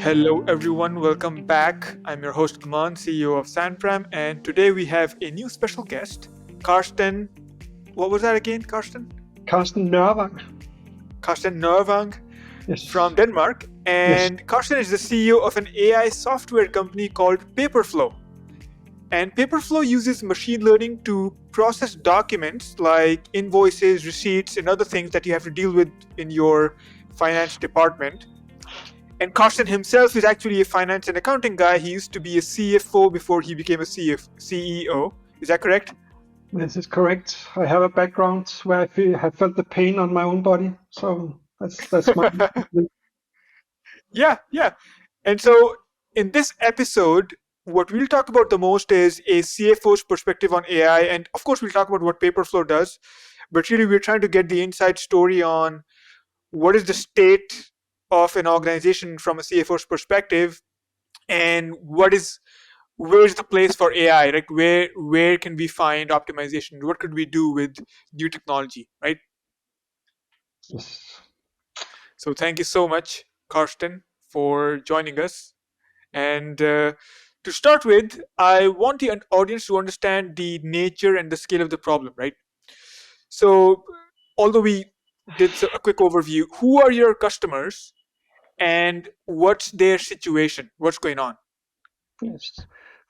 Hello, everyone. Welcome back. I'm your host, Aman, CEO of Sandpram, and today we have a new special guest, Carsten. What was that again, Carsten? Carsten Nørrevang. Carsten Nørrevang Yes. from Denmark. And Carsten is the CEO of an AI software company called Paperflow. And Paperflow uses machine learning to process documents like invoices, receipts, and other things that you have to deal with in your finance department. And Carsten himself is actually a finance and accounting guy. He used to be a CFO before he became a CEO. Is that correct? This is correct. I have a background where I have felt the pain on my own body. So that's my... Yeah. And so in this episode, what we'll talk about the most is a CFO's perspective on AI. And of course, we'll talk about what Paperflow does. But really, we're trying to get the inside story on what is the state of an organization from a CFO's perspective, and where's the place for AI? Like where can we find optimization? What could we do with new technology, right? Yes. So thank you so much, Karsten, for joining us. And to start with, I want the audience to understand the nature and the scale of the problem, right? So, although we did a quick overview, who are your customers and what's their situation? What's going on? Yes.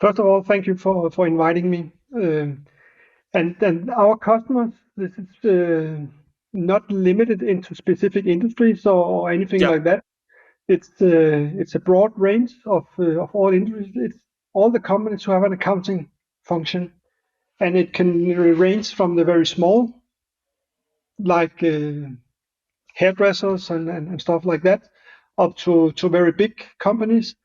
First of all, thank you for inviting me. And our customers, this is not limited into specific industries or anything Yeah. like that. It's a broad range of all industries. It's all the companies who have an accounting function, and it can range from the very small, like hairdressers and stuff like that, up to very big companies.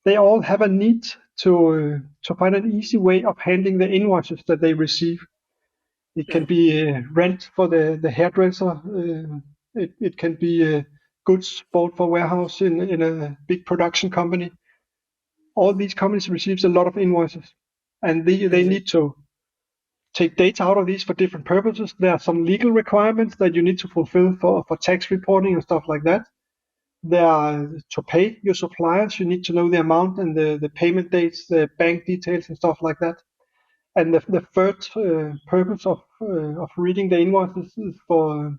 They all have a need to find an easy way of handling the invoices that they receive. It can be rent for the hairdresser. It can be goods bought for warehouse in a big production company. All these companies receives a lot of invoices, and they need to take data out of these for different purposes. There are some legal requirements that you need to fulfill for tax reporting and stuff like that. There are to pay your suppliers, you need to know the amount and the payment dates, the bank details and stuff like that. And the third purpose of reading the invoices is for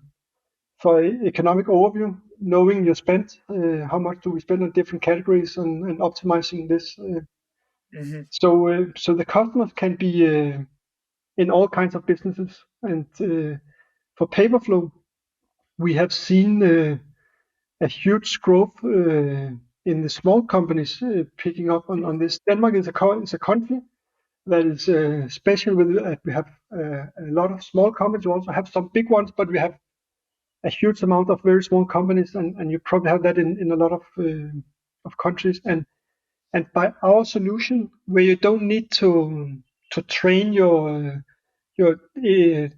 economic overview, knowing your spend, how much do we spend on different categories, and optimizing this. So the customers can be in all kinds of businesses. And for Paperflow, we have seen a huge growth in the small companies picking up on this. Denmark is a country that is special with we have a lot of small companies. We also have some big ones, but we have a huge amount of very small companies, and you probably have that in a lot of countries. And by our solution, where you don't need to train your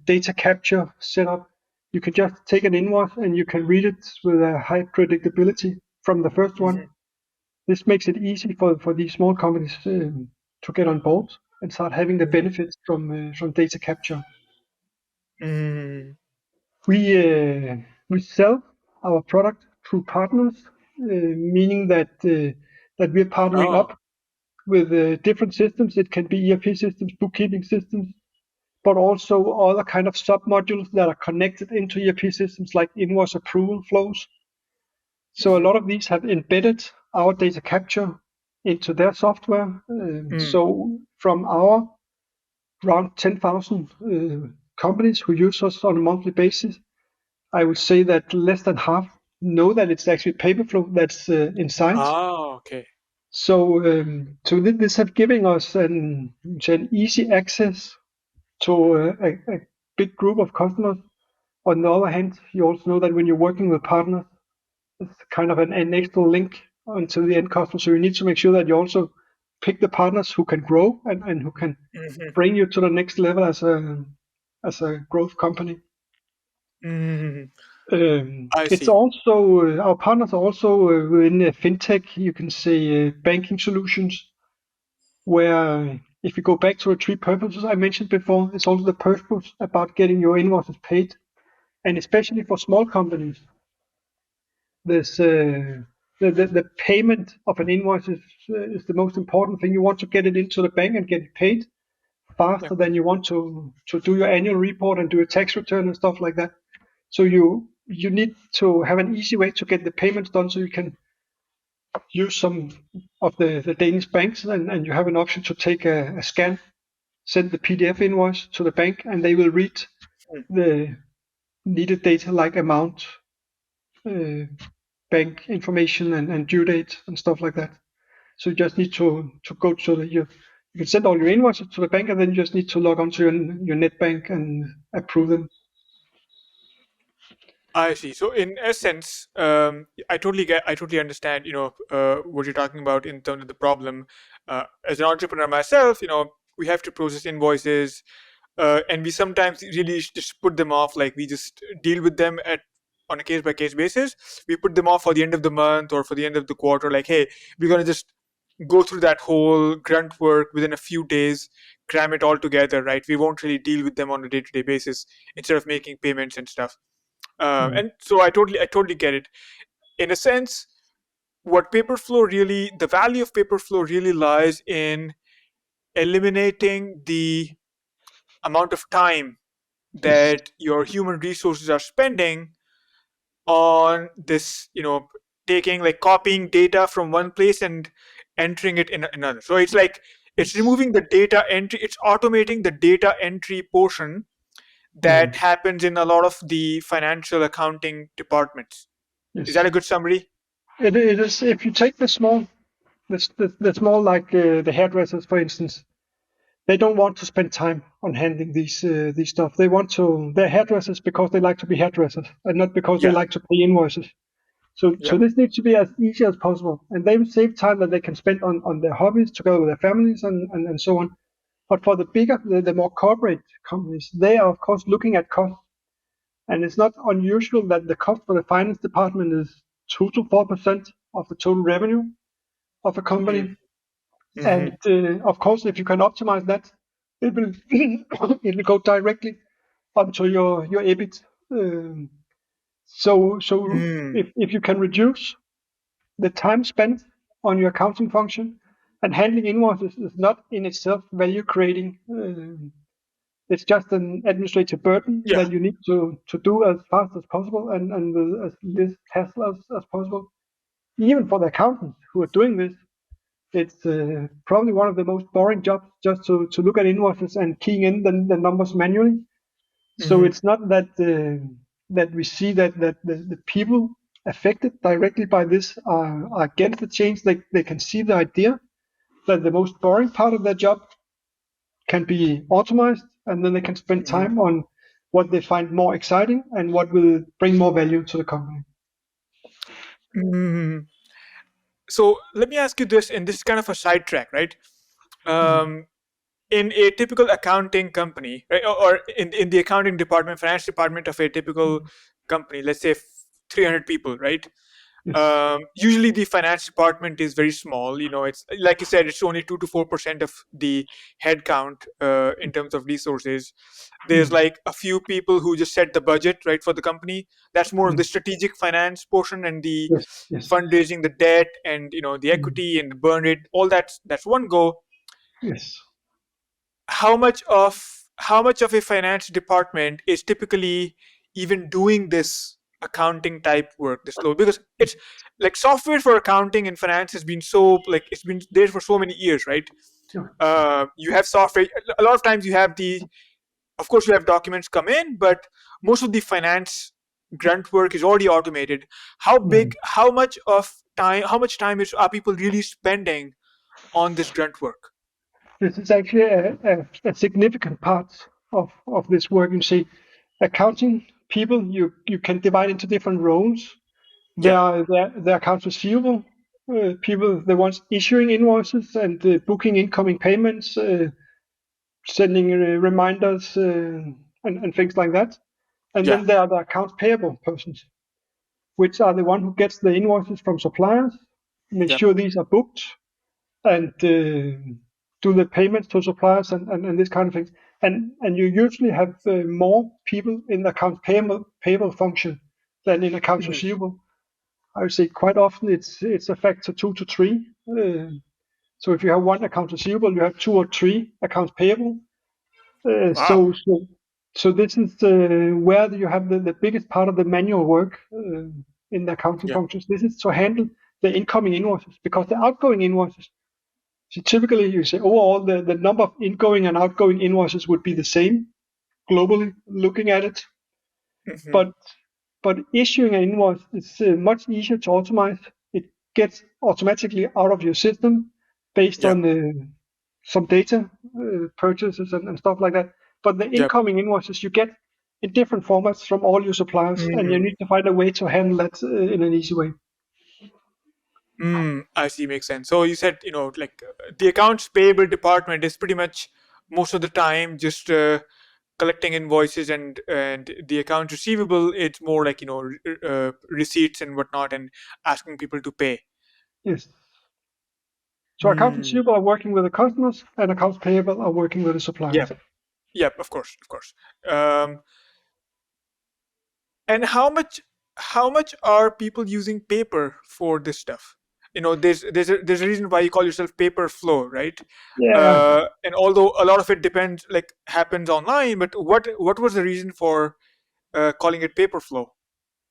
data capture setup, you can just take an invoice and you can read it with a high predictability from the first one. This makes it easy for these small companies to get on board and start having the benefits from data capture. We sell our product through partners, meaning that we're partnering up with different systems. It can be ERP systems, bookkeeping systems, but also other kind of sub-modules that are connected into ERP systems like invoice approval flows. So a lot of these have embedded our data capture into their software. So from our around 10,000 companies who use us on a monthly basis, I would say that less than half know that it's actually Paperflow that's inside. Okay. So this has given us an easy access to a big group of customers. On the other hand, you also know that when you're working with partners, it's kind of an extra link onto the end customer. So you need to make sure that you also pick the partners who can grow and who can bring you to the next level as a growth company. It's also our partners are also within fintech. You can say banking solutions, where if you go back to the three purposes I mentioned before, it's also the purpose about getting your invoices paid, and especially for small companies. There's the payment of an invoice is the most important thing. You want to get it into the bank and get it paid faster than you want to do your annual report and do a tax return and stuff like that. So you need to have an easy way to get the payments done, so you can use some of the Danish banks, and you have an option to take a scan, send the PDF invoice to the bank, and they will read the needed data like amount, bank information, and due date and stuff like that. So you just need to go to you can send all your invoices to the bank, and then you just need to log onto your net bank and approve them. I see. So in essence, I totally understand, what you're talking about in terms of the problem. As an entrepreneur myself, we have to process invoices, and we sometimes really just put them off. Like we just deal with them on a case by case basis. We put them off for the end of the month or for the end of the quarter. Like, hey, we're gonna just go through that whole grunt work within a few days, cram it all together, right? We won't really deal with them on a day to day basis instead of making payments and stuff. Mm. And so I totally get it. In a sense, the value of Paperflow really lies in eliminating the amount of time Yes, that your human resources are spending on this, taking, like, copying data from one place and entering it in another. So it's like it's yes, removing the data entry, it's automating the data entry portion that mm. happens in a lot of the financial accounting departments. Is that Yes. a good summary? It is. If you take the small, the small, like the hairdressers, for instance, they don't want to spend time on handling these stuff. They want to. They're hairdressers because they like to be hairdressers, and not because they Yeah. like to pay invoices. So Yeah. this needs to be as easy as possible, and they will save time that they can spend on their hobbies together with their families and so on. But for the bigger, the more corporate companies, they are of course looking at cost, and it's not unusual that the cost for the finance department is 2 to 4% of the total revenue of a Mm-hmm. company. Mm-hmm. And of course, if you can optimize that, it will it will go directly onto your EBIT. Um, so Mm. if you can reduce the time spent on your accounting function, and handling invoices is not in itself value creating. It's just an administrative burden Yeah. that you need to do as fast as possible, and with as little hassle as possible. Even for the accountants who are doing this, it's probably one of the most boring jobs, just to look at invoices and keying in the numbers manually. So Mm-hmm. it's not that we see that the people affected directly by this are against the change. They can see the idea that the most boring part of their job can be automized, and then they can spend Mm-hmm. time on what they find more exciting and what will bring more value to the company. Mm-hmm. So let me ask you this, and this is kind of a sidetrack, right? Mm. Um, in a typical accounting company, right, or in the accounting department, finance department of a typical company, let's say 300 people, right? Yes. Usually the finance department is very small. It's like you said, it's only 2 to 4% of the headcount in terms of resources. There's Mm. like a few people who just set the budget, right, for the company. That's more of the Mm. strategic finance portion, and the Yes. Yes. fundraising, the debt, and the Mm. equity and the burn rate. All that's one go. Yes. How much of a finance department is typically even doing this accounting type work this low? Because it's like software for accounting and finance has been so, like, it's been there for so many years, right? Yeah. You have software. A lot of times you have of course you have documents come in, but most of the finance grunt work is already automated. Mm. How much time are people really spending on this grunt work? This is actually a significant part of this work. You see, accounting people, you can divide into different roles. There Yeah. are the accounts receivable people, the ones issuing invoices and booking incoming payments, sending reminders, and things like that. And Yeah. then there are the accounts payable persons, which are the one who gets the invoices from suppliers, make Yeah. sure these are booked, and do the payments to suppliers, and this kind of things. And you usually have more people in the accounts payable function than in accounts Mhm. receivable. I would say quite often it's a factor 2 to 3. So if you have one account receivable, you have 2 or 3 accounts payable. Uh, Wow. so so so this is where you have the biggest part of the manual work in the accounting Yeah. functions. This is to handle the incoming invoices, because the outgoing invoices. So typically, you say overall the number of incoming and outgoing invoices would be the same globally looking at it, Hmm. but issuing an invoice is much easier to automate. It gets automatically out of your system based Yeah. on some data purchases and stuff like that. But the Yep. incoming invoices you get in different formats from all your suppliers, and you Mm. need to find a way to handle that in an easy way. I see, makes sense. So you said, like the accounts payable department is pretty much most of the time just collecting invoices, and the accounts receivable, it's more like receipts and whatnot, and asking people to pay. Yes. So accounts Hmm. receivable are working with the customers, and accounts payable are working with the suppliers. Yep. Yep. Of course. Of course. Um, and how much are people using paper for this stuff? There's a reason why you call yourself Paperflow, right? Yeah. And although a lot of it depends, like, happens online, but what was the reason for calling it Paperflow?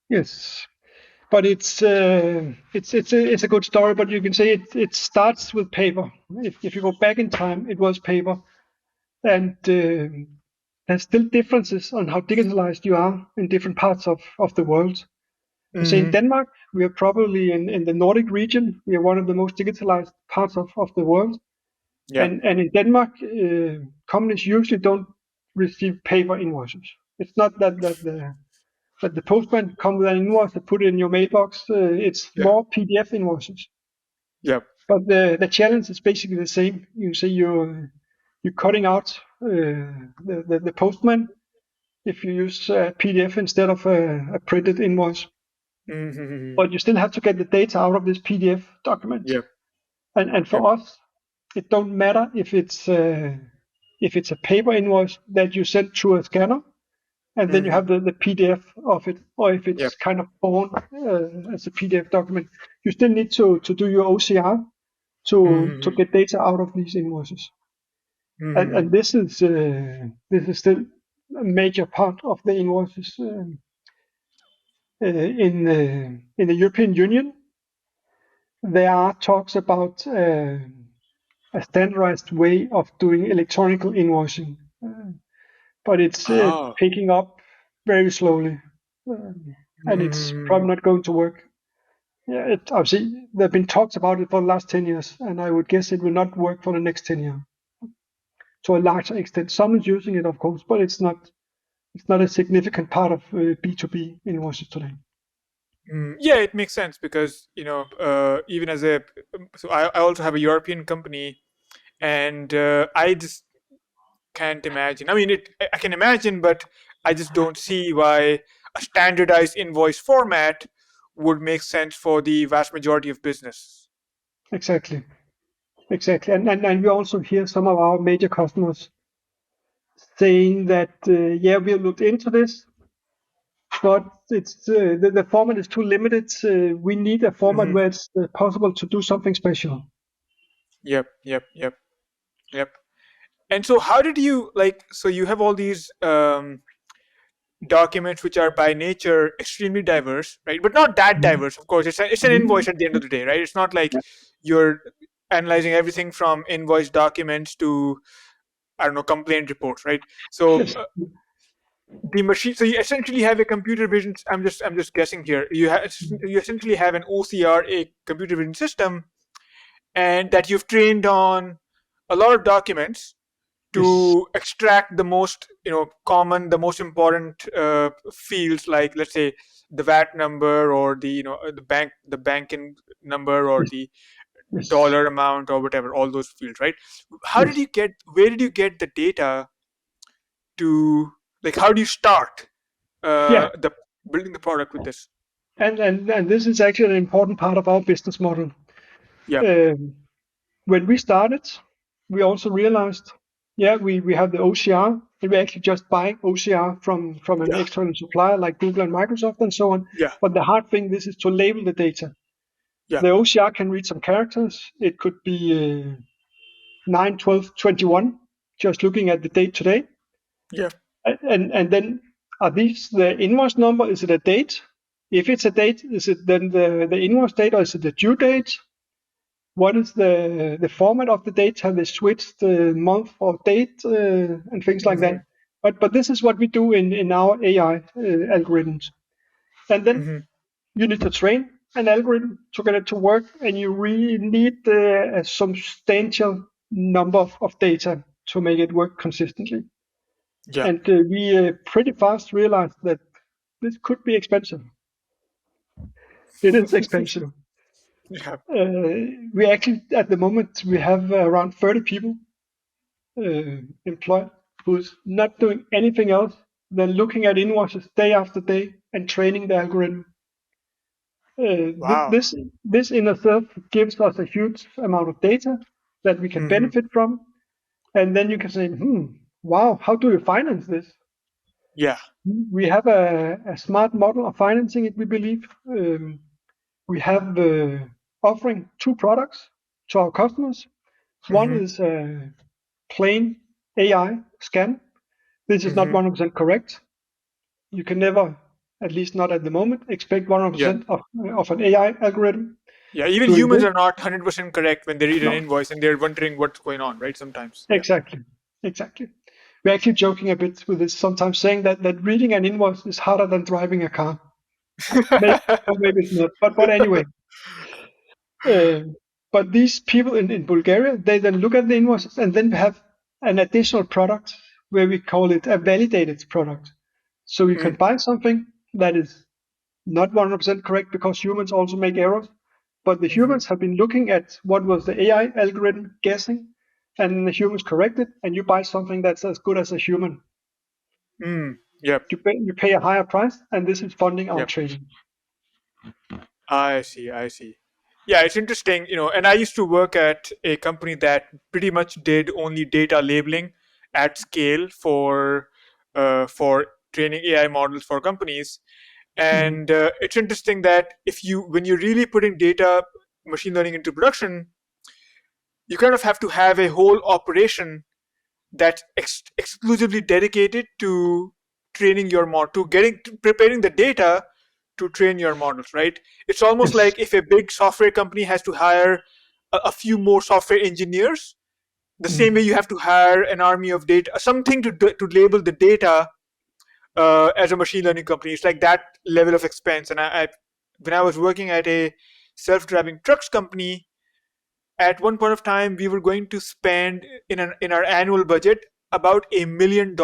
Yes. But it's a good story. But you can say it starts with paper. If you go back in time, it was paper, and there's still differences on how digitalized you are in different parts of the world. You say in Hmm. Denmark, we are probably in the Nordic region. We are one of the most digitalized parts of the world. Yeah. And in Denmark, companies usually don't receive paper invoices. It's not that the postman come with an invoice and put it in your mailbox. It's Yeah. more PDF invoices. Yep. But the challenge is basically the same. You say you're cutting out the postman if you use a PDF instead of a printed invoice. Hmm. But you still have to get the data out of this PDF document. Yep. And Yep. for us, it don't matter if it's a paper invoice that you send through a scanner, and then you Hmm. have the PDF of it, or if Yep. it's kind of born as a PDF document. You still need to do your OCR to Hmm. get data out of these invoices. Hmm. And this is still a major part of the invoices in the European Union. There are talks about a standardized way of doing electronic invoicing, but it's Oh. picking up very slowly, uh, and it's Hmm. probably not going to work. Yeah, obviously there have been talks about it for the last 10 years, and I would guess it will not work for the next 10 years to a larger extent. Someone's using it, of course, but it's not a significant part of B2B invoices today. Yeah, it makes sense because even as a so I also have a European company, and I just can't imagine. I mean, I can imagine, but I just don't see why a standardized invoice format would make sense for the vast majority of business. Exactly, exactly. And we also hear some of our major customers saying that, yeah, we have looked into this, but it's the format is too limited. We need a format Hmm. where it's possible to do something special. Yep, yep, yep, yep. And so, how did you like? So you have all these documents which are by nature extremely diverse, right? But not that Mhm. diverse, of course. It's an Mhm. invoice at the end of the day, right? It's not like Yeah. you're analyzing everything from invoice documents to, I don't know, complaint reports, right? So Yes. the machine. So you essentially have a computer vision. I'm just guessing here. You essentially have an OCR, a computer vision system, and that you've trained on a lot of documents Yes. to extract the most common, the most important fields, like, let's say, the VAT number, or the the banking number, or Yes. the Yes. dollar amount, or whatever, all those fields, right? Yes. Where did you get the data to, like, how do you start Yeah. the building the product with this? And this is actually an important part of our business model. Yep. Um, when we started, we also realized Yeah, we have the OCR, and we're actually just buying OCR from an Yeah. external supplier like Google and Microsoft and so on. Yeah. But the hard thing this is to label the data. Yeah. The OCR can read some characters. It could be 9, 12, 21, just looking at the date today. Yeah. And then are these the invoice number? Is it a date? If it's a date, is it then the invoice date or is it the due date? What is the format of the date? Have they switched the month or date and things like that? Mm-hmm. But this is what we do in our AI algorithms. And then Mm-hmm. you need to train an algorithm to get it to work, and you really need a substantial number of data to make it work consistently. Yeah. And we pretty fast realized that this could be expensive. It is expensive. Yeah. We actually, at the moment, we have around 30 people employed who's not doing anything else than looking at invoices day after day and training the algorithm. Wow. This in itself gives us a huge amount of data that we can Mm-hmm. benefit from, and then you can say, wow, how do you finance this? Yeah. We have a smart model of financing it, we believe. We have offering two products to our customers. One Mm-hmm. is a plain AI scan. This is not Mm-hmm. 100% correct. You can never, at least not at the moment, expect Yeah. 100% of an AI algorithm Yeah. Even doing humans this. are not 100% correct when they read an No, invoice and they're wondering what's going on, right? Sometimes. Yeah. exactly. We're actually joking a bit with this, sometimes saying that reading an invoice is harder than driving a car. Maybe, or maybe it's not. But anyway, uh, but these people in Bulgaria, they then look at the invoices and then have an additional product where we call it a validated product. So you can Mm. buy something that is not 100% correct because humans also make errors, but the Mm-hmm. humans have been looking at what was the AI algorithm guessing, and the humans corrected, and you buy something that's as good as a human. Mm. Yep. You pay a higher price, and this is funding our Yep. training. I see. I see. Yeah, it's interesting, and I used to work at a company that pretty much did only data labeling at scale for training AI models for companies. Mm, And it's interesting that when you're really putting data machine learning into production, you kind of have to have a whole operation that's exclusively dedicated to training your model, to preparing the data to train your models, right? It's almost yes. like if a big software company has to hire a few more software engineers, the same way Mm, you have to hire an army of data, something to label the data as a machine learning company. It's like that level of expense. And when I was working at a self-driving trucks company, at one point of time we were going to spend in our annual budget about $1 million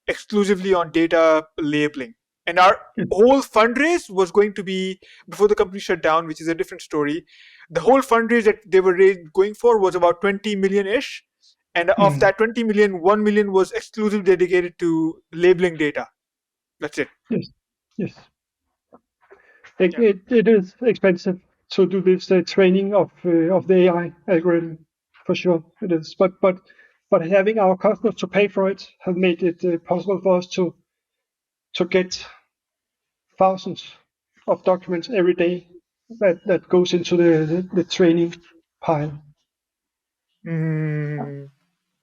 exclusively on data labeling, and our yes. whole fundraise was going to be before the company shut down, which is a different story. The whole fundraise that they were going for was about 20 million ish, and of Mm, that 20 million, 1 million was exclusively dedicated to labeling data. That's it. yes. Yes. Yeah. It is expensive to do this training of the AI algorithm, for sure. It is. But having our customers to pay for it have made it possible for us to get thousands of documents every day that goes into the training pile. Mm,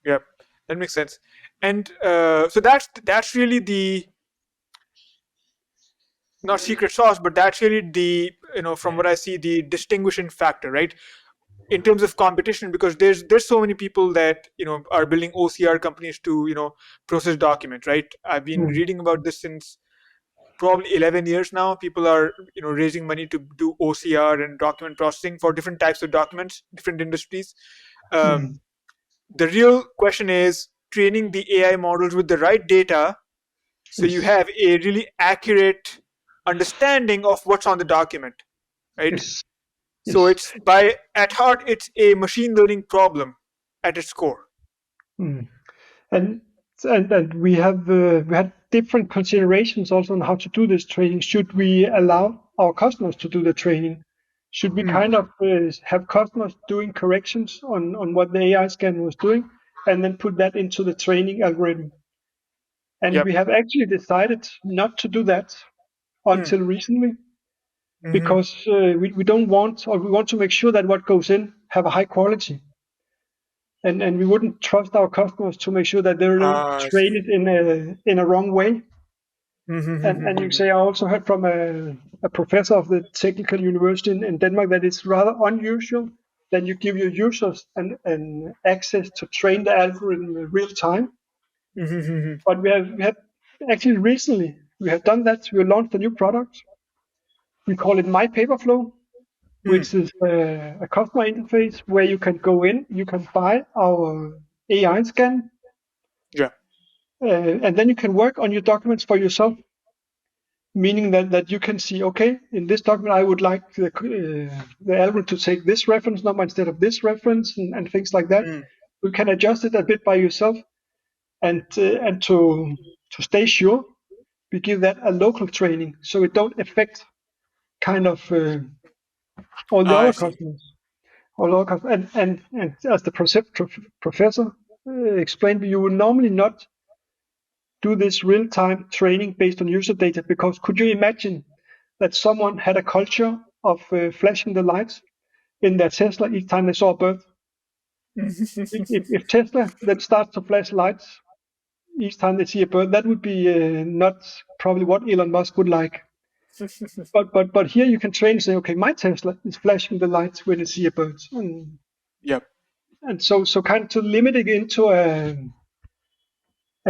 yep, that makes sense. And so that's really the, not secret sauce, but that's really the, from what I see, the distinguishing factor, right? In terms of competition, because there's so many people that are building OCR companies to process documents, right? I've been Mm, reading about this since probably 11 years now. People are raising money to do OCR and document processing for different types of documents, different industries. um, mm, the real question is training the AI models with the right data, so you yes, have a really accurate understanding of what's on the document, right? yes, So yes. it's, by at heart, it's a machine learning problem at its core. Mm. And and we had different considerations also on how to do this training. Should we allow our customers to do the training? Should we Mm. kind of have customers doing corrections on what the AI scan was doing? and then put that into the training algorithm. And Yep. we have actually decided not to do that Mm. until recently Mm-hmm. because we don't want, or we want to make sure that what goes in have a high quality. And we wouldn't trust our customers to make sure that they don't I train see. it in a wrong way. And you can Mm-hmm. say I also heard from a professor of the technical university in Denmark that it's rather unusual that you give your users an access to train the algorithm in real time. Mm-hmm. But we have actually recently we have done that. We launched a new product. We call it My Paperflow, Mm. which is a customer interface where you can go in, you can buy our AI scan, Yeah. and then you can work on your documents for yourself. Meaning that you can see, okay, in this document I would like the algorithm to take this reference number instead of this reference, and things like that. Mm. You can adjust it a bit by yourself, and to stay sure, we give that a local training so it don't affect kind of all the I other see. customers. All other customers. And as the professor explained, you would normally not do this real-time training based on user data, because could you imagine that someone had a culture of flashing the lights in their Tesla each time they saw a bird? If Tesla then starts to flash lights each time they see a bird, that would be not probably what Elon Musk would like. But here you can train and say, okay, my Tesla is flashing the lights when it see a bird, Yep. and so kind of to limit it into a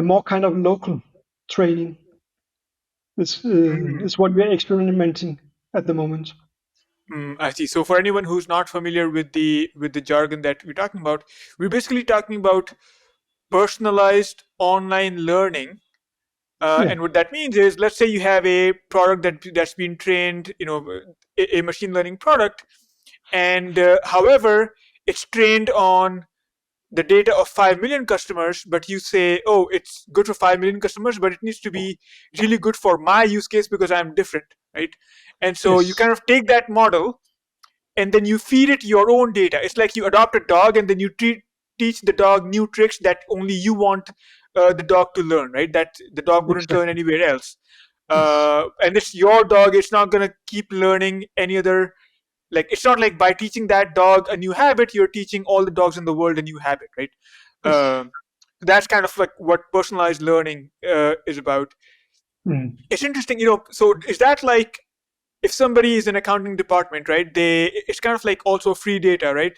more kind of local training Mm. is what we're experimenting at the moment. I see. So for anyone who's not familiar with the jargon that we're talking about, we're basically talking about personalized online learning. Yeah. And what that means is, let's say you have a product that's been trained, a machine learning product, and however, it's trained on the data of 5 million customers, but you say, oh, it's good for 5 million customers, but it needs to be really good for my use case because I'm different, right? And so you Yes. kind of take that model and then you feed it your own data. It's like you adopt a dog and then you teach the dog new tricks that only you want the dog to learn, right? That the dog wouldn't learn Exactly. anywhere else. Yes. And it's your dog. It's not gonna keep learning any other. Like, it's not like by teaching that dog a new habit, you're teaching all the dogs in the world a new habit, right? Yes. Um, that's kind of like what personalized learning is about. Mm. It's interesting, So is that like, if somebody is in accounting department, right? It's kind of like also free data, right?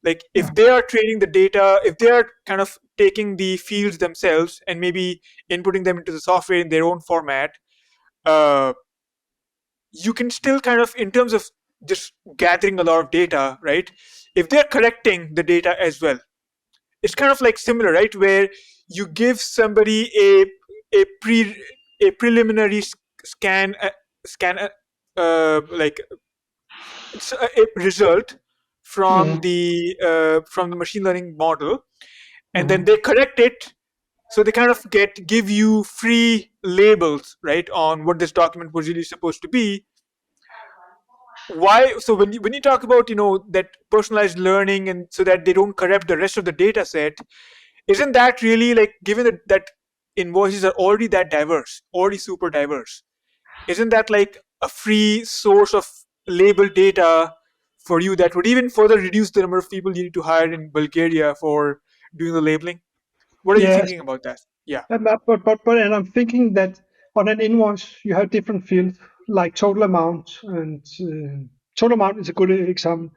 Like Yeah. if they are training the data, if they are kind of taking the fields themselves and maybe inputting them into the software in their own format, uh, you can still kind of, in terms of just gathering a lot of data, right? If they're collecting the data as well, it's kind of like similar, right? Where you give somebody a pre a preliminary scan scan like it's a result Mm. from the machine learning model, and then Mm. they correct it. So they kind of give you free labels, right, on what this document was really supposed to be. Why? So when you talk about that personalized learning, and so that they don't corrupt the rest of the data set, isn't that really, like, given that invoices are already that diverse, already super diverse, isn't that like a free source of labeled data for you that would even further reduce the number of people you need to hire in Bulgaria for doing the labeling? What are you Yes. thinking about that? Yeah. And I'm thinking that on an invoice you have different fields like total amount, and total amount is a good example.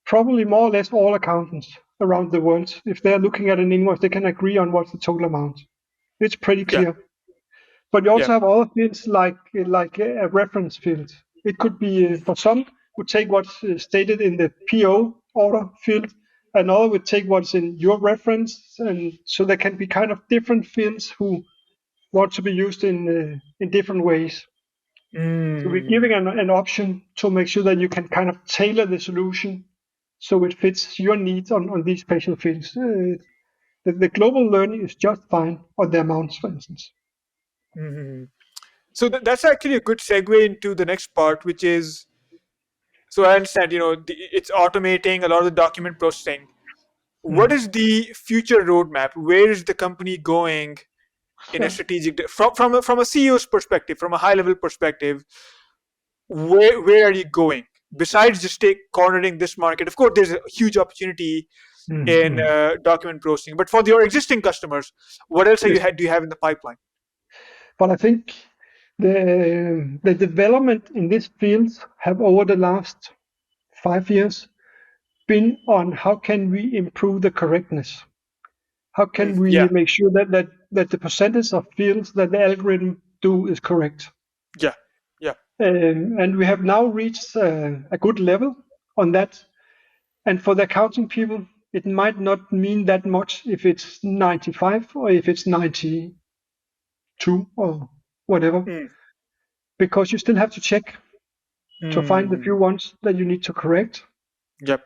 Probably more or less all accountants around the world, if they're looking at an invoice, they can agree on what's the total amount. It's pretty Yeah. clear. But you Yeah. also have other fields like a reference field. It could be for some would take what's stated in the PO order field, another would take what's in your reference, and so there can be kind of different fields who want to be used in different ways. So we're Mm. giving an option to make sure that you can kind of tailor the solution so it fits your needs on these special fields. The global learning is just fine on the amounts, for instance. Mhm. So that's actually a good segue into the next part, which is, so I understand, it's automating a lot of the document processing. what is the future roadmap? Where is the company going in a Yeah. strategic from a CEO's perspective, from a high level perspective? Where are you going besides just cornering this market? Of course, there's a huge opportunity in Mm. document processing, but for your existing customers, what else Yes. do you have in the pipeline? But I think the development in this field have over the last 5 years been on how can we improve the correctness? How can we Yeah, make sure that the percentage of fields that the algorithm do is correct? yeah, yeah. And we have now reached a good level on that. And for the accounting people, it might not mean that much if it's 95 or if it's 92 or whatever, Mm, because you still have to check to find the mm, few ones that you need to correct. yep.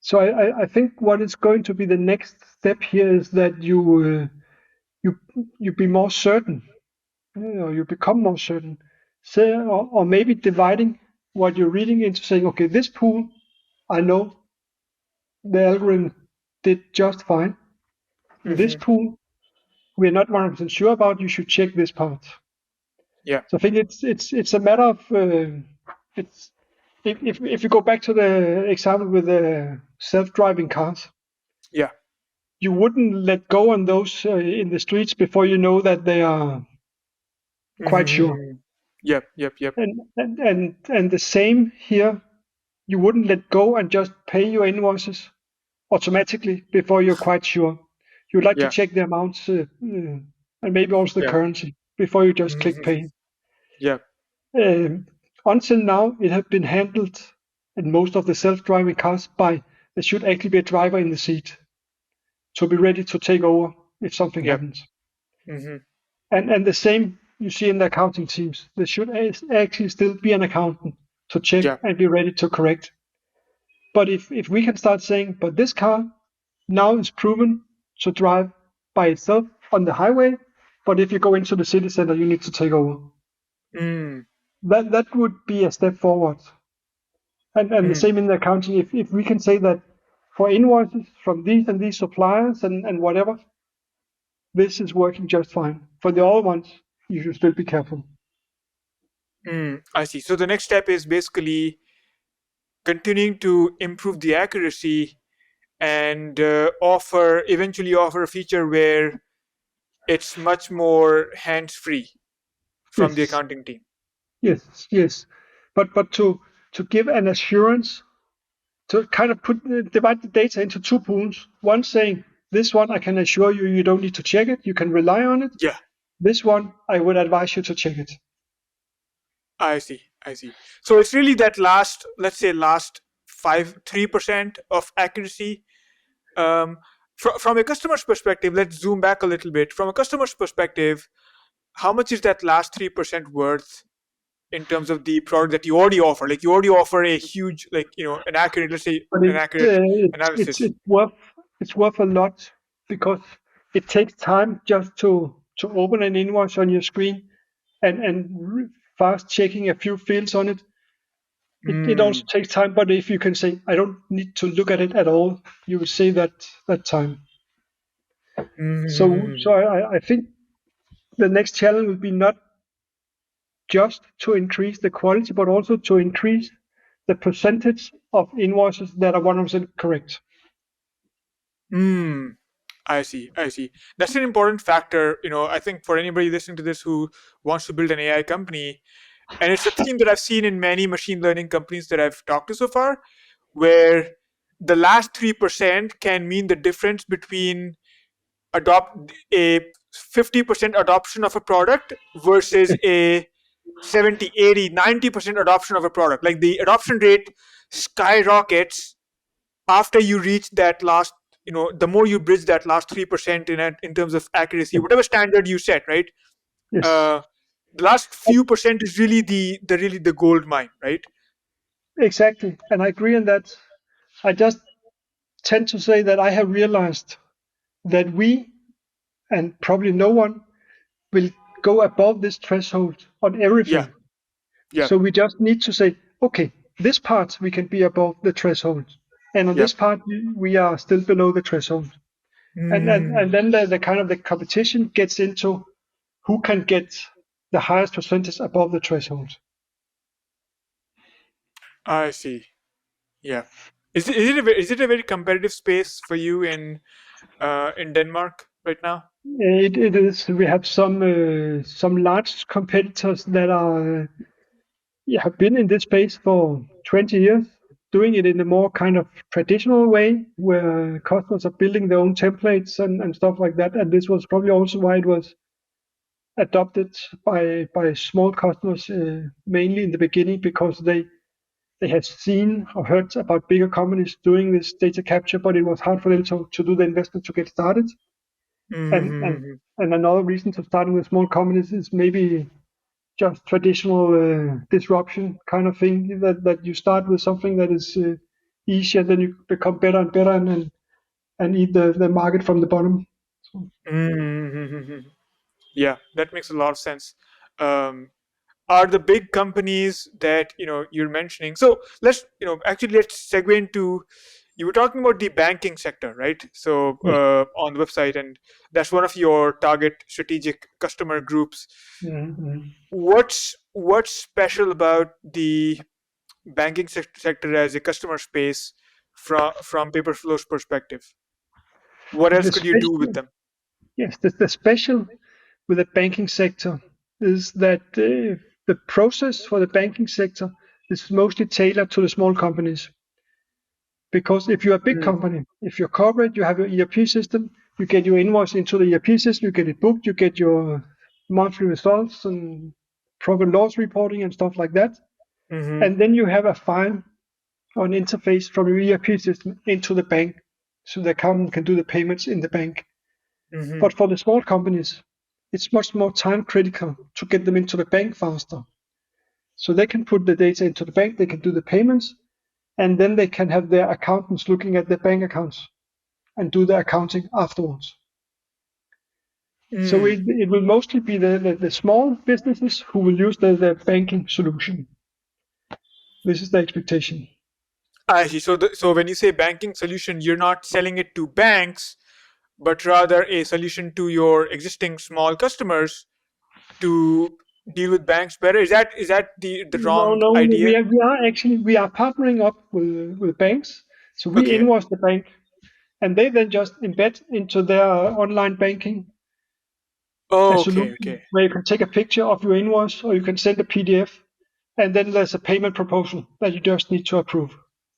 So I think what is going to be the next step here is that you you be more certain, you become more certain, say, or maybe dividing what you're reading into saying, okay, this pool I know the algorithm did just fine. This Hmm. pool we're not 100% sure about. You should check this part. Yeah. So I think it's a matter of it's if you go back to the example with the self-driving cars, Yeah. you wouldn't let go on those in the streets before you know that they are quite sure. Hmm. Yep. Yep. Yep. And the same here, you wouldn't let go and just pay your invoices automatically before you're quite sure. You'd like to Yeah. check the amounts and maybe also the Yeah. currency before you just click Hmm. pay. Yep. Um, until now, it has been handled in most of the self-driving cars by there should actually be a driver in the seat to be ready to take over if something Yep. happens. Hmm. And the same you see in the accounting teams. There should actually still be an accountant to check Yeah. and be ready to correct. But if we can start saying, but this car now is proven to drive by itself on the highway, but if you go into the city center, you need to take over. Mm. That would be a step forward. And the Mm. same in the accounting. If we can say that for invoices from these and these suppliers and whatever, this is working just fine. For the other ones, you should still be careful. Mm. I see. So the next step is basically continuing to improve the accuracy and eventually offer a feature where it's much more hands free from the Yes, accounting team. yes. But to give an assurance, to kind of divide the data into two pools. One saying this one I can assure you you don't need to check it, you can rely on it. Yeah, This one I would advise you to check it. I see. I see. So it's really that last, let's say, last 3% of accuracy. Um, from a customer's perspective, let's zoom back a little bit. From a customer's perspective, how much is that last 3% worth in terms of the product that you already offer? Like you already offer a huge, like an accurate, let's say, But an accurate analysis. it's worth a lot because it takes time just to open an invoice on your screen and fast checking a few fields on it. It also Mm. takes time, but if you can say I don't need to look at it at all, you will save that time. So Mm. I think the next challenge will be not just to increase the quality, but also to increase the percentage of invoices that are 100% correct. Mm. I see. I see. That's an important factor. I think for anybody listening to this who wants to build an AI company, and it's a theme that I've seen in many machine learning companies that I've talked to so far, where the last 3% can mean the difference between adopt a 50% adoption of a product versus a 70, 80, 90% adoption of a product. Like the adoption rate skyrockets after you reach that last, the more you bridge that last 3% in terms of accuracy, whatever standard you set, right? Yes, uh, the last few percent is really the gold mine, right? exactly. And I agree on that. I just tend to say that I have realized that we, and probably no one, will go above this threshold on Yeah, everything. yeah. So we just need to say, okay, this part we can be above the threshold. And on Yep. this part, we are still below the threshold. And then the kind of the competition gets into who can get the highest percentage above the threshold. I see. Yeah. Is it a very competitive space for you in Denmark right now? It is. We have some large competitors that are have been in this space for 20 years, doing it in a more kind of traditional way, where customers are building their own templates and stuff like that. And this was probably also why it was adopted by small customers, mainly in the beginning, because they had seen or heard about bigger companies doing this data capture, but it was hard for them to do the investment to get started. And and Mm-hmm. and another reason to starting with small companies is maybe just traditional disruption kind of thing, that you start with something that is easy, and then you become better and better, and eat the market from the bottom. So, Mm-hmm. Yeah, that makes a lot of sense. Um, are the big companies that you're mentioning? So let's segue into, you were talking about the banking sector, right? So yes. on the website, and that's one of your target strategic customer groups. Mhm. What's special about the banking sector as a customer space from Paperflow's perspective? What else The could you do with special, them? yes, the special with the banking sector is that the process for the banking sector is mostly tailored to the small companies. Because if you're a big Mm, company, if you're corporate, you have your ERP system, you get your invoice into the ERP system, you get it booked, you get your monthly results and profit loss reporting and stuff like that. mm-hmm, And then you have a file or an interface from your ERP system into the bank, so the accountant can do the payments in the bank. mm-hmm, But for the small companies, it's much more time critical to get them into the bank faster. So they can put the data into the bank, they can do the payments, and then they can have their accountants looking at their bank accounts and do the accounting afterwards. So mm. it will mostly be the small businesses who will use the banking solution. This is the expectation. I see. So when you say banking solution, you're not selling it to banks, but rather a solution to your existing small customers to deal with banks better. Is that the No, wrong no, idea? we are partnering up with banks. So we Okay. invoice the bank, and they then just embed into their online banking a Oh, okay. solution Okay. where you can take a picture of your invoice, or you can send a PDF, and then there's a payment proposal that you just need to approve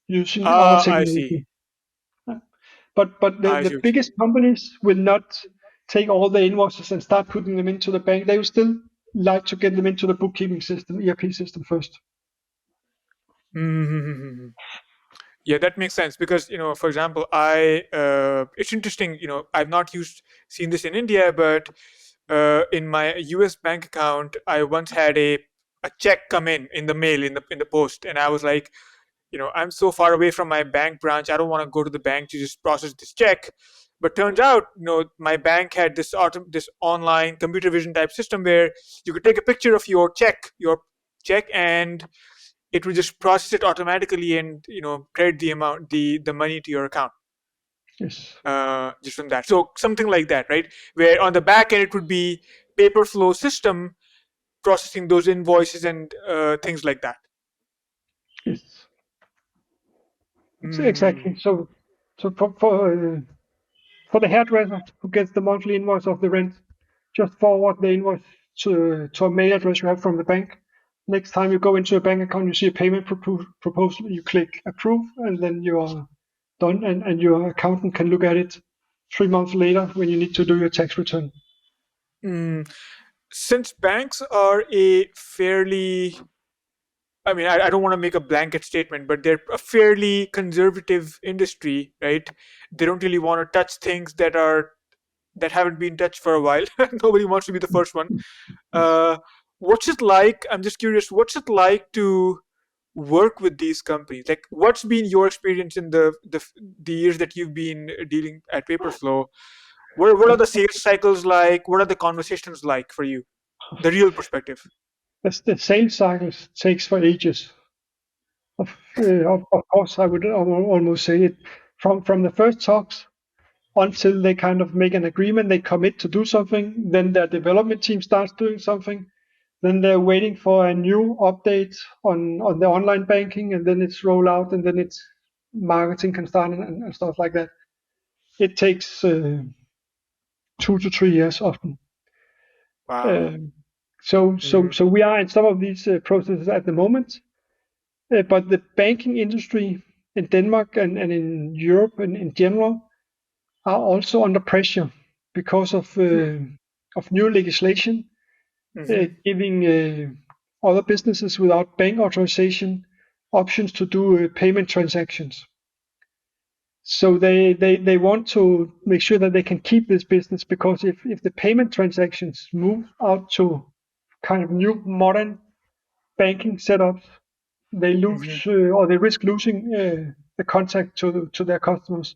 using our I see. technology. But I the see. What you biggest companies will not take all the invoices and start putting them into the bank. They will still like to get them into the bookkeeping system, ERP system first. mean. Mm-hmm. Yeah, that makes sense because for example, it's interesting. I've not seen this in India, but in my US bank account, I once had a check come in the mail, in the post, and I was like, I'm so far away from my bank branch, I don't want to go to the bank to just process this check. But turns out, my bank had this online computer vision type system where you could take a picture of your check, and it will just process it automatically and credit the money to your account, Yes, just from that. So something like that, right? Where on the back end it would be Paperflow system processing those invoices and things like that. yes, exactly. Mm-hmm. So for the hairdresser who gets the monthly invoice of the rent, just forward the invoice to a mail address you have from the bank. Next time you go into a bank account, you see a payment proposal, you click approve, and then you are done, and your accountant can look at it 3 months later when you need to do your tax return. Mm. Since banks are a fairly, I mean, I don't want to make a blanket statement, but they're a fairly conservative industry, right? They don't really want to touch things that haven't been touched for a while. Nobody wants to be the first one. Yes. Uh, what's it like? I'm just curious. What's it like to work with these companies? Like, what's been your experience in the years that you've been dealing at Paperflow? What are the sales cycles like? What are the conversations like for you? The real perspective. The sales cycles takes for ages. Of course, I would almost say it from the first talks until they kind of make an agreement, they commit to do something, then their development team starts doing something, then they're waiting for a new update on the online banking, and then it's roll out, and then it's marketing can start and stuff like that. It takes 2 to 3 years often. Wow. Um, so we are in some of these processes at the moment, but the banking industry in Denmark and in Europe and in general are also under pressure because of new legislation Mm-hmm. giving other businesses without bank authorization options to do payment transactions. So they want to make sure that they can keep this business, because if the payment transactions move out to kind of new modern banking setups, they lose Mm-hmm. or they risk losing the contact to their customers.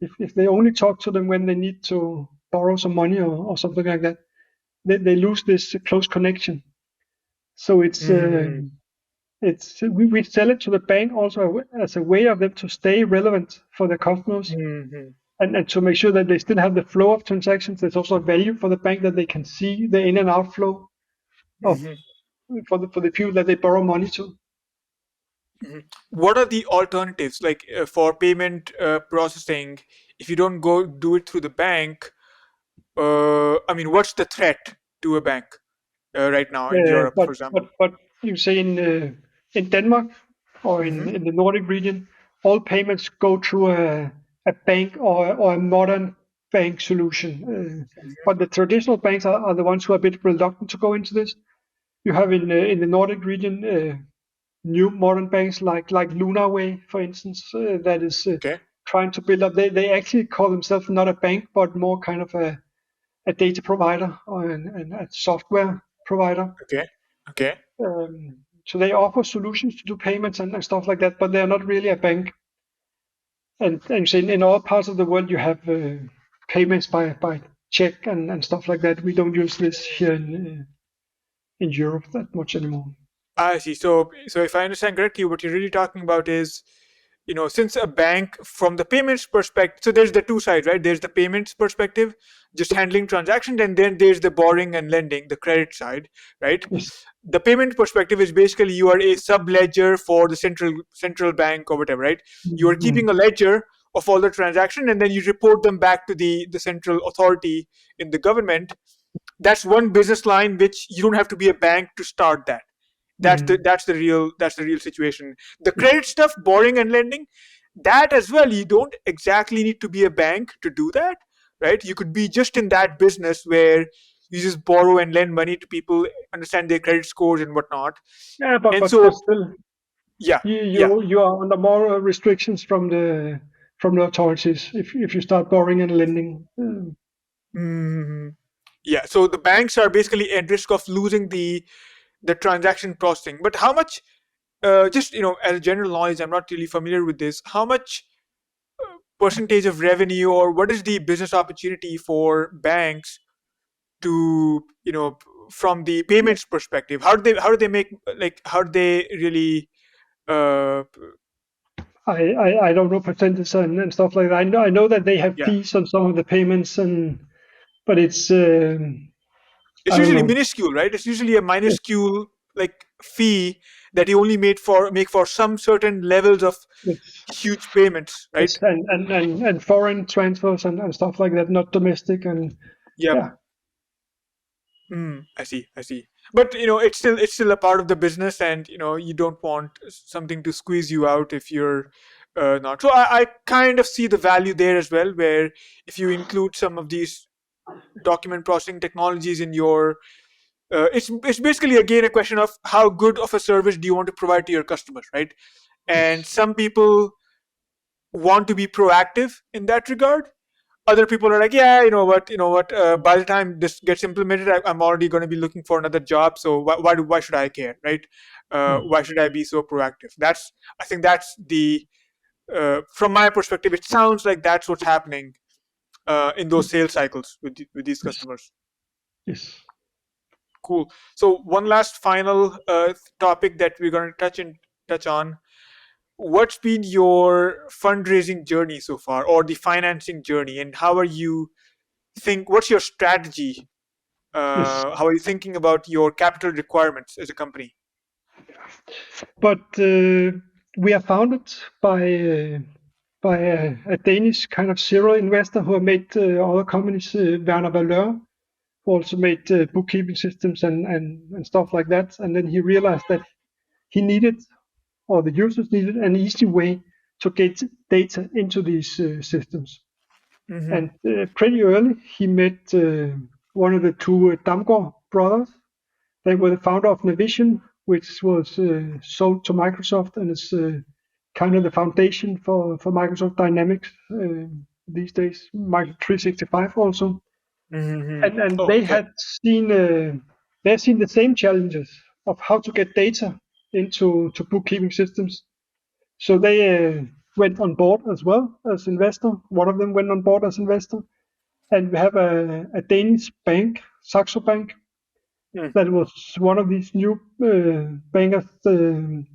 If they only talk to them when they need to borrow some money or something like that, they lose this close connection. So Mm-hmm. we sell it to the bank also as a way of them to stay relevant for their customers, Mm-hmm. and to make sure that they still have the flow of transactions. There's also a value for the bank that they can see the in and outflow of Mm-hmm. for the people that they borrow money to. What are the alternatives like for payment processing? If you don't go do it through the bank, I mean, what's the threat to a bank right now in Europe, But for example? you say in Denmark or Mm-hmm. in the Nordic region, all payments go through a bank or a modern bank solution. But the traditional banks are the ones who are a bit reluctant to go into this. You have in the Nordic region new modern banks like Lunarway, for instance, that is Okay. trying to build up. They actually call themselves not a bank, but more kind of a data provider or a software provider. Okay. Okay. So they offer solutions to do payments and stuff like that, but they're not really a bank. And so in all parts of the world, you have payments by check and stuff like that. We don't use this here in Europe that much anymore. I see. So if I understand correctly, what you're really talking about is, since a bank from the payments perspective, so there's the two sides, right? There's the payments perspective, just handling transactions, and then there's the borrowing and lending, the credit side, right? Yes. The payment perspective is basically you are a sub ledger for the central bank or whatever, right? You are Mm-hmm. keeping a ledger of all the transaction, and then you report them back to the central authority in the government. That's one business line which you don't have to be a bank to start that. that's the Mm-hmm. that's the real that's the real situation. The Yes. credit stuff, borrowing and lending, that as well, you don't exactly need to be a bank to do that, right? You could be just in that business where you just borrow and lend money to people, understand their credit scores and whatnot. Yeah, And but so still, yeah, you yeah. you are under more restrictions from the authorities if you start borrowing and lending. Mhm. Yeah, so the banks are basically at risk of losing the transaction processing. But how much, just as a general knowledge, I'm not really familiar with this, how much percentage of revenue, or what is the business opportunity for banks to, from the payments perspective, how do they make, like, how do they really uh I don't know percentages and stuff like that. I know that they have yeah, fees on some of the payments, but it's it's I don't usually know. minuscule, right? It's usually a Yes, minuscule, like, fee that you only make for some certain levels of yes, huge payments, right? yes, and foreign transfers and stuff like that, not domestic, and Yep. yeah, I see. But it's still a part of the business, and you don't want something to squeeze you out if you're not. So I kind of see the value there as well, where if you include some of these document processing technologies in your, it's basically again a question of how good of a service do you want to provide to your customers, right? And yes, some people want to be proactive in that regard. Other people are like, yeah, you know what, by the time this gets implemented, I'm already going to be looking for another job, so why should I care, right? mm, Why should I be so proactive? I think that's the from my perspective, it sounds like that's what's happening in those sales cycles with these yes, customers. yes. Cool. So one last final topic that we're going to touch on. what's been your fundraising journey so far, or the financing journey, and how are you what's your strategy? Yes. How are you thinking about your capital requirements as a company? But we are founded by a Danish kind of serial investor who have made other companies, Werner Valeur, who also made bookkeeping systems and stuff like that. And then he realized that he needed, or the users needed, an easy way to get data into these systems. Mm-hmm. And pretty early, he met one of the two Damgaard brothers. They were the founder of Navision, which was sold to Microsoft and is kind of the foundation for Microsoft Dynamics these days, Microsoft 365 also. Mm-hmm. And Oh, they okay. had seen they seen the same challenges of how to get data into bookkeeping systems. So they went on board as well as investor. One of them went on board as investor, and we have a Danish bank, Saxo Bank, Mm. that was one of these new bankers, and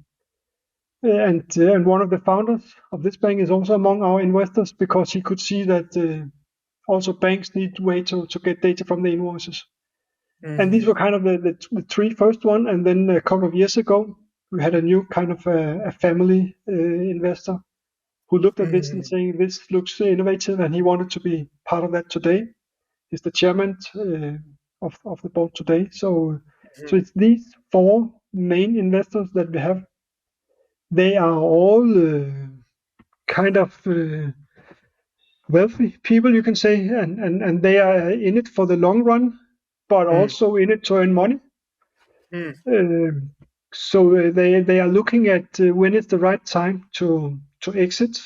one of the founders of this bank is also among our investors because he could see that also banks need way to get data from the invoices. And these Mm-hmm. were kind of the three first one. And then a couple of years ago, we had a new kind of a family investor who looked at this and Mm-hmm. saying this looks innovative, and he wanted to be part of that today. He's the chairman of the board today. So it's these four main investors that we have. They are all kind of wealthy people, you can say, and they are in it for the long run, but Mm-hmm. also in it to earn money. Mm-hmm. Um, so they are looking at when is the right time to exit.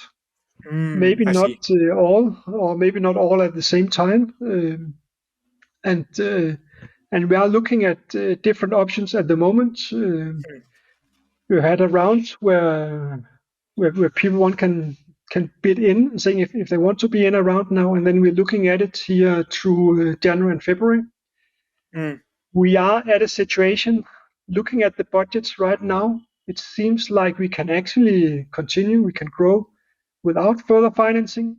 Maybe I not see. all, or maybe not all at the same time. And and we are looking at different options at the moment. We had a round where people one can bid in, saying if they want to be in a round now, and then we're looking at it here through January and February. Mm. We are at a situation looking at the budgets right now. It seems like we can actually continue, we can grow without further financing,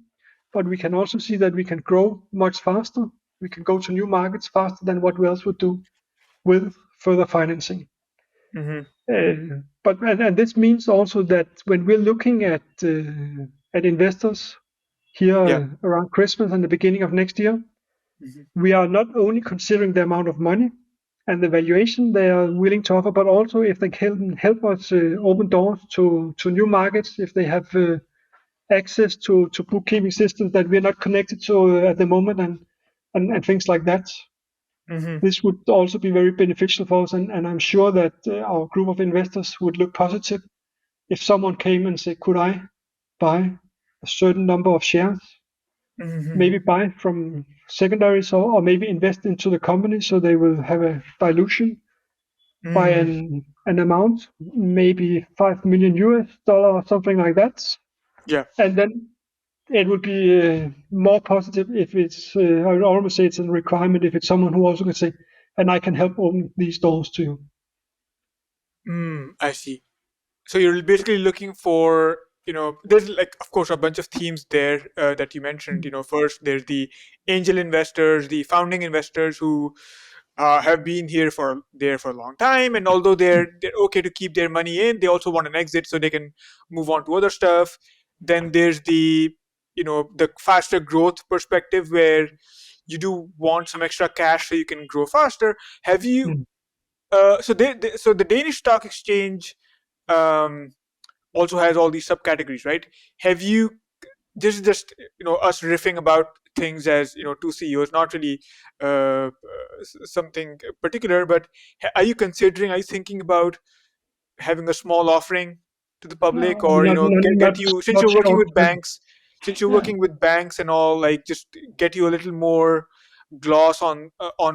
but we can also see that we can grow much faster. We can go to new markets faster than what we else would do with further financing. Mm-hmm. But this means also that when we're looking at investors Yeah. here around Christmas and the beginning of next year, Mm-hmm. we are not only considering the amount of money and the valuation they are willing to offer, but also if they can help us open doors to new markets, if they have access to bookkeeping systems that we're not connected to at the moment, and things like that. Mm-hmm. This would also be very beneficial for us, and I'm sure that our group of investors would look positive if someone came and said, could I buy a certain number of shares, Mm-hmm. maybe buy from secondaries, or maybe invest into the company so they will have a dilution by Mm. an amount, maybe $5 million or something like that. Yeah. And then it would be more positive if it's, I would almost say it's a requirement if it's someone who also can say, and I can help open these doors to you. I see. So you're basically looking for, there's like, of course, a bunch of themes there that you mentioned. First there's the angel investors, the founding investors who have been there for a long time, and although they're okay to keep their money in, they also want an exit so they can move on to other stuff. Then there's the faster growth perspective, where you do want some extra cash so you can grow faster. Have you Mm. so the Danish stock exchange um, also has all these subcategories, right? Have you This is just us riffing about things as two CEOs, not really something particular, but are you considering, are you thinking about having a small offering to the public, or Not, not, get not, you, since not you're working short with term. banks, since you're Yeah. working with banks and all, like just get you a little more gloss on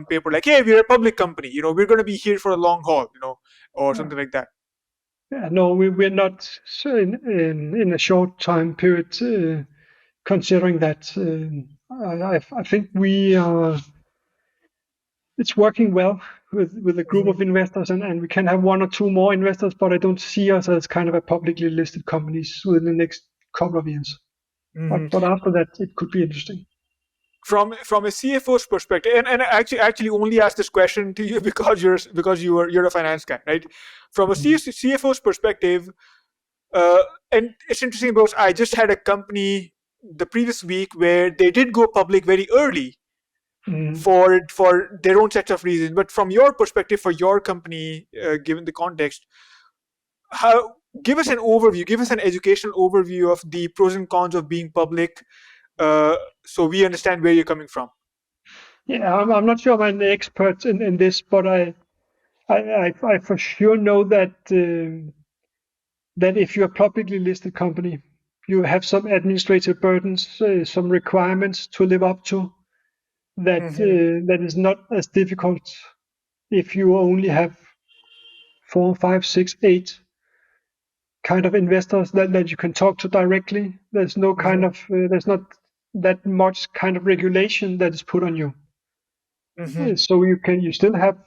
paper, like, hey, we're a public company, we're going to be here for a long haul, or Yeah. something like that. Yeah, no, we're not in a short time period considering that. I think we are it's working well with a group of investors, and we can have one or two more investors, but I don't see us as kind of a publicly listed companies within the next couple of years. But after that, it could be interesting. From a CFO's perspective, and I actually only asked this question to you because you're a finance guy, right? From a CFO's perspective, and it's interesting because I just had a company the previous week where they did go public very early for their own set of reasons. But from your perspective, for your company, given the context, how give us an overview, give us an educational overview of the pros and cons of being public, so we understand where you're coming from. Yeah, I'm not sure I'm an expert in this, but I for sure know that that if you're a publicly listed company, you have some administrative burdens, some requirements to live up to that that is not as difficult if you only have 4, 5, 6, 8 kind of investors that you can talk to directly. There's no kind of there's not that much kind of regulation that is put on you. So you still have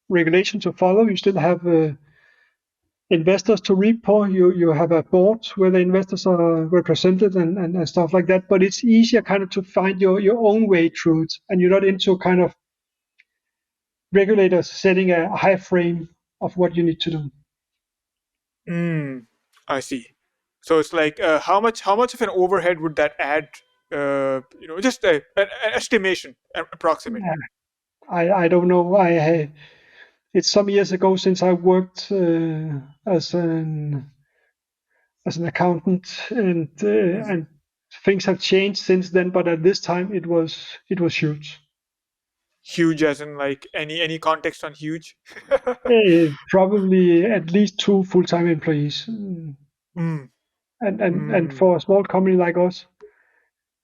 regulation to follow. You still have investors to report. You have a board where the investors are represented and stuff like that. But it's easier kind of to find your own way through it, and you're not into kind of regulators setting a high frame of what you need to do. I see. So it's like how much of an overhead would that add? Just an estimation, approximate. I don't know. It's some years ago since I worked as an accountant, and things have changed since then. But at this time, it was huge. Huge, as in like any context on huge? Probably at least 2 full-time employees. And for a small company like us,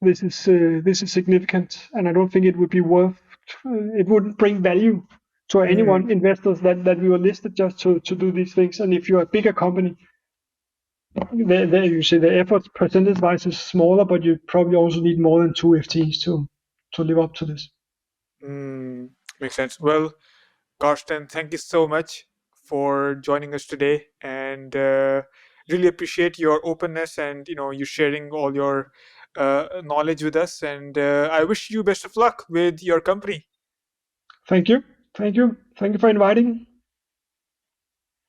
this is significant, and I don't think it would be worth. It wouldn't bring value to anyone, investors, that we were listed just to do these things. And if you're a bigger company, you say the effort percentage-wise is smaller, but you probably also need more than 2 FTEs to live up to this. Makes sense. Well, Carsten, thank you so much for joining us today, and really appreciate your openness and you sharing all your knowledge with us. And I wish you best of luck with your company. Thank you for inviting.